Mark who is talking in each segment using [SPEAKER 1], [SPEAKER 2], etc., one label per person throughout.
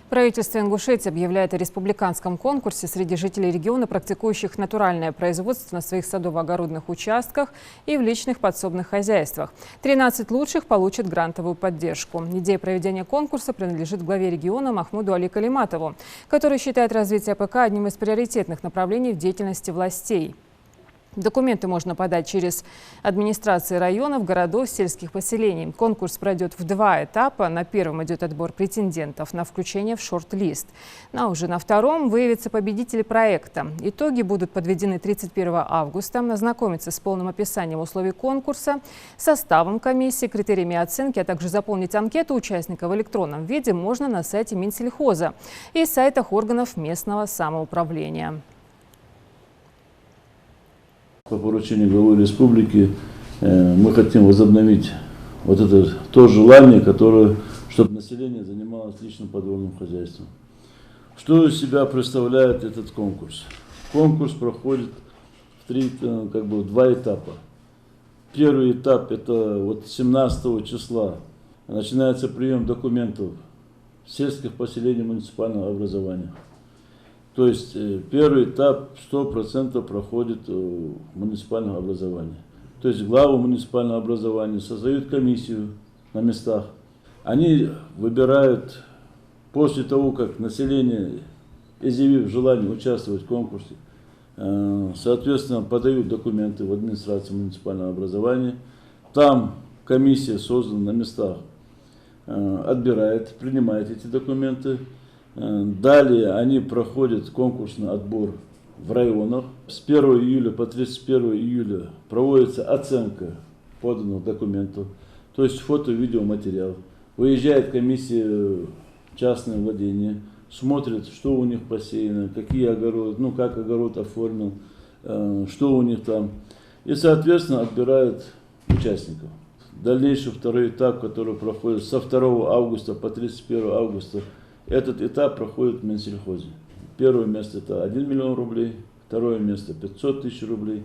[SPEAKER 1] Правительство Ингушетии объявляет о республиканском конкурсе среди жителей региона, практикующих натуральное производство на своих садово-огородных участках и в личных подсобных хозяйствах. 13 лучших получат грантовую поддержку. Идея проведения конкурса принадлежит главе региона Махмуду Али Калиматову, который считает развитие АПК одним из приоритетных направлений в деятельности властей. Документы можно подать через администрации районов, городов, сельских поселений. Конкурс пройдет в 2 этапа. На первом идет отбор претендентов на включение в шорт-лист. А уже на втором выявятся победители проекта. Итоги будут подведены 31 августа. Ознакомиться с полным описанием условий конкурса, составом комиссии, критериями оценки, а также заполнить анкету участника в электронном виде можно на сайте Минсельхоза и сайтах органов местного самоуправления.
[SPEAKER 2] По поручению главы республики мы хотим возобновить вот это то желание, чтобы население занималось личным подводным хозяйством. Что из себя представляет этот конкурс? Конкурс проходит в 2 этапа. Первый этап — это вот 17 числа начинается прием документов сельских поселений муниципального образования. То есть первый этап 100% проходит в муниципальном образовании. То есть главы муниципального образования создают комиссию на местах. Они выбирают, после того, как население, изъявив желание участвовать в конкурсе, соответственно, подают документы в администрацию муниципального образования. Там комиссия, создана на местах, отбирает, принимает эти документы. Далее они проходят конкурсный отбор в районах. С 1 июля по 31 июля проводится оценка поданных документов, то есть фото-видеоматериал. Выезжает комиссия в частное владение, смотрит, что у них посеяно, какие огороды, как огород оформил, что у них там. И, соответственно, отбирают участников. Дальнейший второй этап, который проходит со 2 августа по 31 августа, этот этап проходит в Минсельхозе. Первое место — это 1 миллион рублей, второе место — 500 тысяч рублей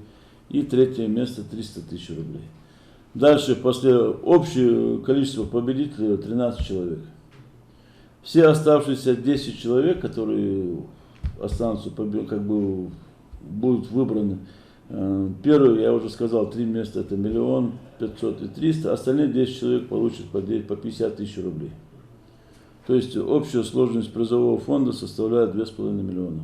[SPEAKER 2] и третье место — 300 тысяч рублей. Дальше, после общего количества победителей, 13 человек. Все оставшиеся 10 человек, которые останутся, будут выбраны. Первый, я уже сказал, 3 места — это 1 миллион 500 и 300, остальные 10 человек получат по 50 тысяч рублей. То есть общая сложность призового фонда составляет 2,5 миллиона.